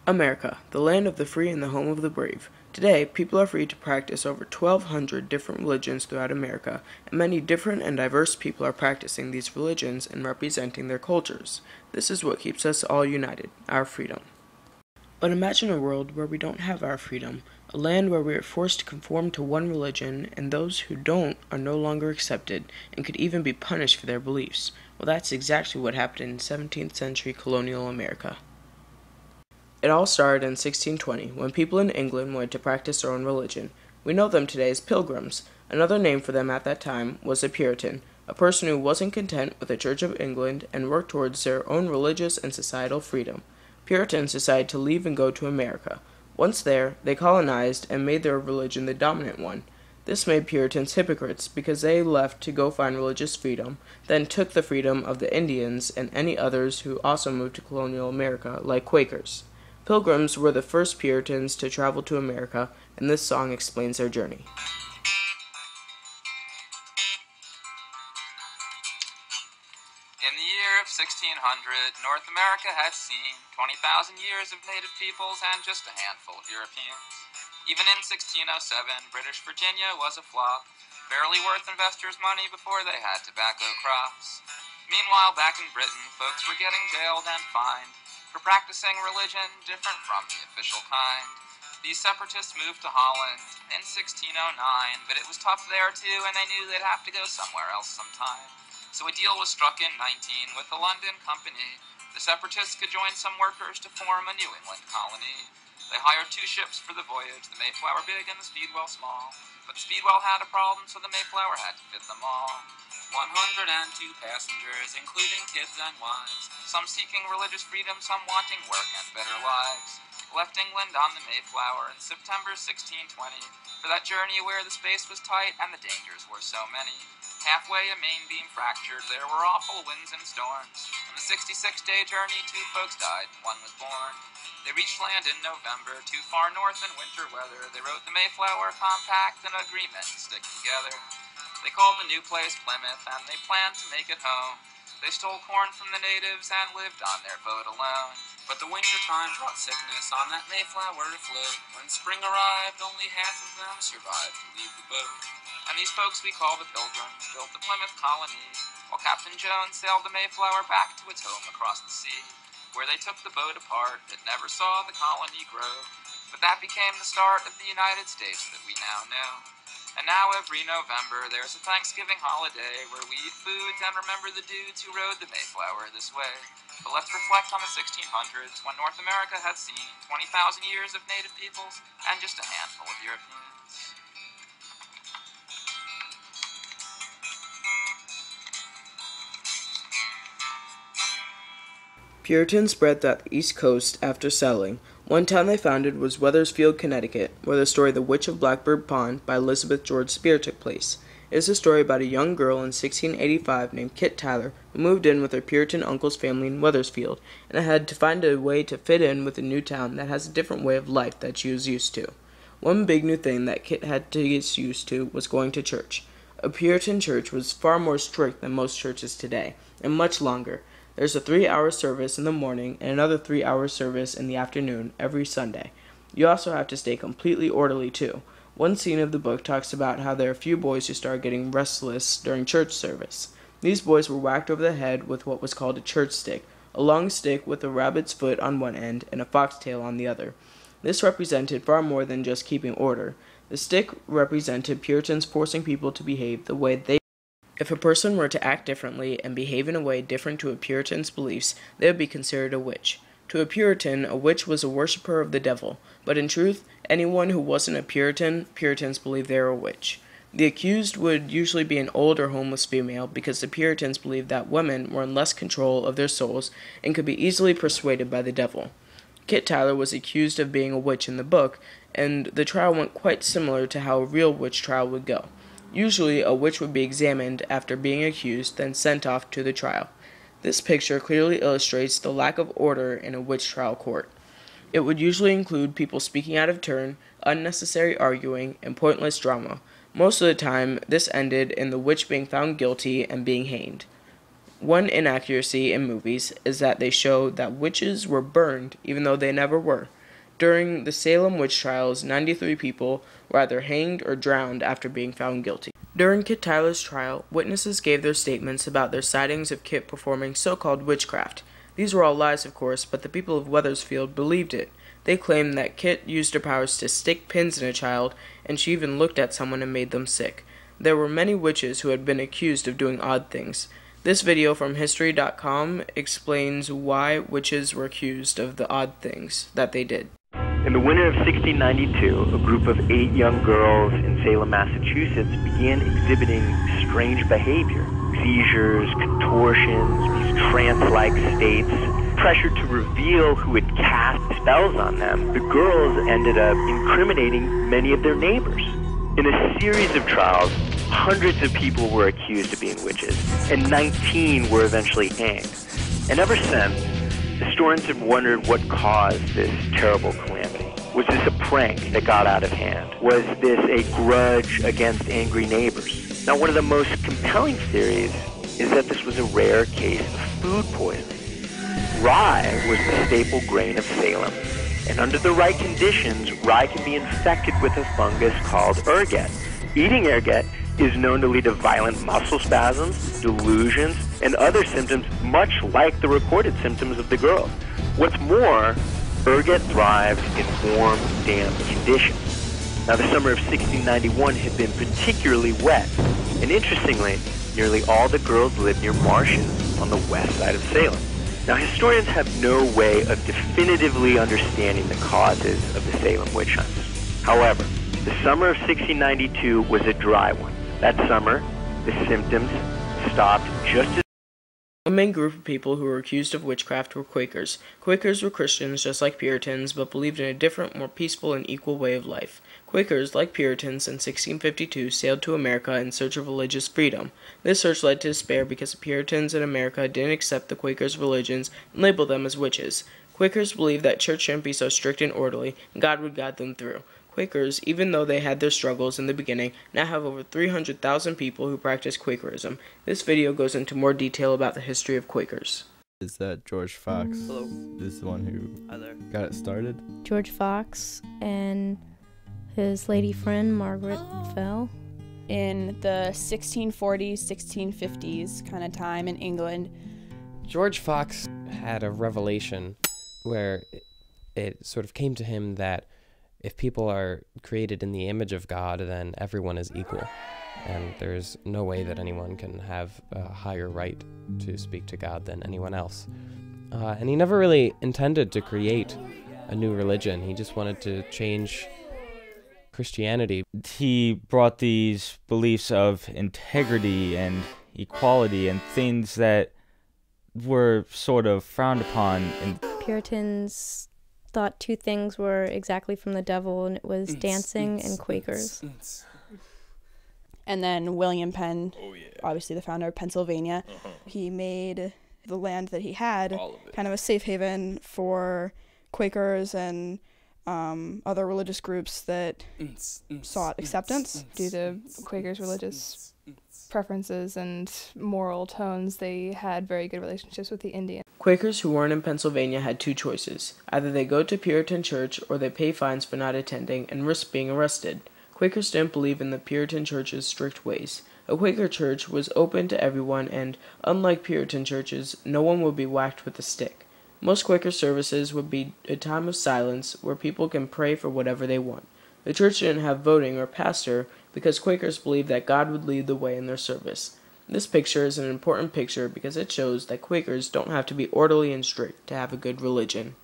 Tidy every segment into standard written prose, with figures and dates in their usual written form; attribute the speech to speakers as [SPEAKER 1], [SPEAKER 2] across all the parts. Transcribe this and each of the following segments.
[SPEAKER 1] America, the land of the free and the home of the brave. Today, people are free to practice over 1,200 different religions throughout America, and many different and diverse people are practicing these religions and representing their cultures. This is what keeps us all united, our freedom. But imagine a world where we don't have our freedom, a land where we are forced to conform to one religion, and those who don't are no longer accepted, and could even be punished for their beliefs. Well, that's exactly what happened in 17th century colonial America. It all started in 1620, when people in England wanted to practice their own religion. We know them today as pilgrims. Another name for them at that time was a Puritan, a person who wasn't content with the Church of England and worked towards their own religious and societal freedom. Puritans decided to leave and go to America. Once there, they colonized and made their religion the dominant one. This made Puritans hypocrites because they left to go find religious freedom, then took the freedom of the Indians and any others who also moved to colonial America, like Quakers. Pilgrims were the first Puritans to travel to America, and this song explains their journey.
[SPEAKER 2] In the year of 1600, North America had seen 20,000 years of native peoples and just a handful of Europeans. Even in 1607, British Virginia was a flop, barely worth investors' money before they had tobacco crops. Meanwhile, back in Britain, folks were getting jailed and fined for practicing religion different from the official kind. These separatists moved to Holland in 1609, but it was tough there too, and they knew they'd have to go somewhere else sometime. So a deal was struck in 19 with the London Company. The separatists could join some workers to form a New England colony. They hired 2 ships for the voyage, the Mayflower big and the Speedwell small. But the Speedwell had a problem, so the Mayflower had to fit them all. 102 passengers, including kids and wives, some seeking religious freedom, some wanting work and better lives, left England on the Mayflower in September 1620 for that journey where the space was tight and the dangers were so many. Halfway a main beam fractured, there were awful winds and storms. On the 66-day journey, 2 folks died, 1 was born. They reached land in November, too far north in winter weather. They wrote the Mayflower Compact, an agreement to stick together. They called the new place Plymouth, and they planned to make it home. They stole corn from the natives and lived on their boat alone. But the winter time brought sickness on that Mayflower afloat. When spring arrived, only half of them survived to leave the boat. And these folks we call the Pilgrims built the Plymouth colony, while Captain Jones sailed the Mayflower back to its home across the sea, where they took the boat apart that never saw the colony grow. But that became the start of the United States that we now know. And now every November there's a Thanksgiving holiday where we eat foods and remember the dudes who rode the Mayflower this way. But let's reflect on the 1600s when North America had seen 20,000 years of native peoples and just a handful of Europeans.
[SPEAKER 1] Puritans spread throughout the East Coast after settling. One town they founded was Wethersfield, Connecticut, where the story The Witch of Blackbird Pond by Elizabeth George Spear took place. It is a story about a young girl in 1685 named Kit Tyler who moved in with her Puritan uncle's family in Wethersfield and had to find a way to fit in with a new town that has a different way of life that she was used to. One big new thing that Kit had to get used to was going to church. A Puritan church was far more strict than most churches today, and much longer. There's a 3-hour service in the morning and another 3-hour service in the afternoon every Sunday. You also have to stay completely orderly too. One scene of the book talks about how there are a few boys who started getting restless during church service. These boys were whacked over the head with what was called a church stick, a long stick with a rabbit's foot on one end and a foxtail on the other. This represented far more than just keeping order. The stick represented Puritans forcing people to behave the way they. If a person were to act differently and behave in a way different to a Puritan's beliefs, they would be considered a witch. To a Puritan, a witch was a worshiper of the devil, but in truth, anyone who wasn't a Puritan, Puritans believed they were a witch. The accused would usually be an old or homeless female because the Puritans believed that women were in less control of their souls and could be easily persuaded by the devil. Kit Tyler was accused of being a witch in the book, and the trial went quite similar to how a real witch trial would go. Usually, a witch would be examined after being accused, then sent off to the trial. This picture clearly illustrates the lack of order in a witch trial court. It would usually include people speaking out of turn, unnecessary arguing, and pointless drama. Most of the time, this ended in the witch being found guilty and being hanged. One inaccuracy in movies is that they show that witches were burned even though they never were. During the Salem witch trials, 93 people were either hanged or drowned after being found guilty. During Kit Tyler's trial, witnesses gave their statements about their sightings of Kit performing so-called witchcraft. These were all lies, of course, but the people of Wethersfield believed it. They claimed that Kit used her powers to stick pins in a child, and she even looked at someone and made them sick. There were many witches who had been accused of doing odd things. This video from History.com explains why witches were accused of the odd things that they did.
[SPEAKER 3] In the winter of 1692, a group of 8 young girls in Salem, Massachusetts began exhibiting strange behavior. Seizures, contortions, these trance-like states. Pressured to reveal who had cast spells on them, the girls ended up incriminating many of their neighbors. In a series of trials, hundreds of people were accused of being witches, and 19 were eventually hanged. And ever since, historians have wondered what caused this terrible calamity. Was this a prank that got out of hand? Was this a grudge against angry neighbors? Now, one of the most compelling theories is that this was a rare case of food poisoning. Rye was the staple grain of Salem, and under the right conditions, rye can be infected with a fungus called ergot. Eating ergot is known to lead to violent muscle spasms, delusions, and other symptoms much like the recorded symptoms of the girls. What's more, ergot thrives in warm, damp conditions. Now, the summer of 1691 had been particularly wet, and interestingly, nearly all the girls lived near marshes on the west side of Salem. Now, historians have no way of definitively understanding the causes of the Salem witch hunts. However, the summer of 1692 was a dry one. That summer, the symptoms stopped just as...
[SPEAKER 1] One main group of people who were accused of witchcraft were Quakers. Quakers were Christians just like Puritans, but believed in a different, more peaceful and equal way of life. Quakers, like Puritans, in 1652 sailed to America in search of religious freedom. This search led to despair because the Puritans in America didn't accept the Quakers' religions and labeled them as witches. Quakers believed that church shouldn't be so strict and orderly, and God would guide them through. Quakers, even though they had their struggles in the beginning, now have over 300,000 people who practice Quakerism. This video goes into more detail about the history of Quakers.
[SPEAKER 4] Is that George Fox?
[SPEAKER 1] Hello.
[SPEAKER 4] Is the one who
[SPEAKER 1] Hi there.
[SPEAKER 4] got it started?
[SPEAKER 5] George Fox and his lady friend Margaret Fell.
[SPEAKER 6] In the 1640s, 1650s kind of time in England,
[SPEAKER 7] George Fox had a revelation where it sort of came to him that if people are created in the image of God, then everyone is equal. And there's no way that anyone can have a higher right to speak to God than anyone else. And he never really intended to create a new religion. He just wanted to change Christianity.
[SPEAKER 8] He brought these beliefs of integrity and equality and things that were sort of frowned upon.
[SPEAKER 5] Puritans thought two things were exactly from the devil, and it was dancing and Quakers.
[SPEAKER 6] and then William Penn, obviously the founder of Pennsylvania, he made the land that he had kind of a safe haven for Quakers and other religious groups that sought acceptance.
[SPEAKER 9] Due to Quakers' religious preferences and moral tones, they had very good relationships with the Indians.
[SPEAKER 1] Quakers who weren't in Pennsylvania had two choices. Either they go to Puritan church or they pay fines for not attending and risk being arrested. Quakers didn't believe in the Puritan church's strict ways. A Quaker church was open to everyone and, unlike Puritan churches, no one would be whacked with a stick. Most Quaker services would be a time of silence where people can pray for whatever they want. The church didn't have voting or pastor because Quakers believed that God would lead the way in their service. This picture is an important picture because it shows that Quakers don't have to be orderly and strict to have a good religion.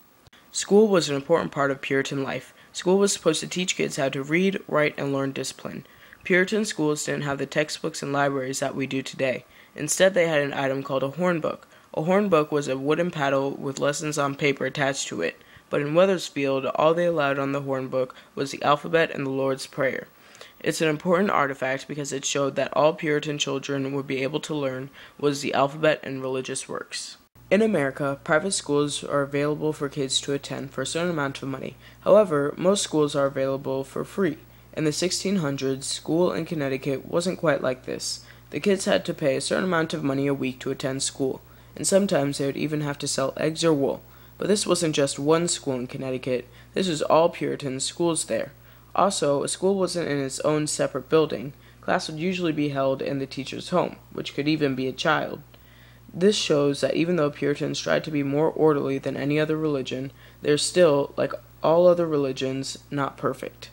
[SPEAKER 1] School was an important part of Puritan life. School was supposed to teach kids how to read, write, and learn discipline. Puritan schools didn't have the textbooks and libraries that we do today. Instead, they had an item called a horn book. A horn book was a wooden paddle with lessons on paper attached to it. But in Wethersfield, all they allowed on the horn book was the alphabet and the Lord's Prayer. It's an important artifact because it showed that all Puritan children would be able to learn was the alphabet and religious works. In America, private schools are available for kids to attend for a certain amount of money. However, most schools are available for free. In the 1600s, school in Connecticut wasn't quite like this. The kids had to pay a certain amount of money a week to attend school, and sometimes they would even have to sell eggs or wool. But this wasn't just one school in Connecticut, this was all Puritan schools there. Also, a school wasn't in its own separate building. Class would usually be held in the teacher's home, which could even be a child. This shows that even though Puritans tried to be more orderly than any other religion, they're still, like all other religions, not perfect.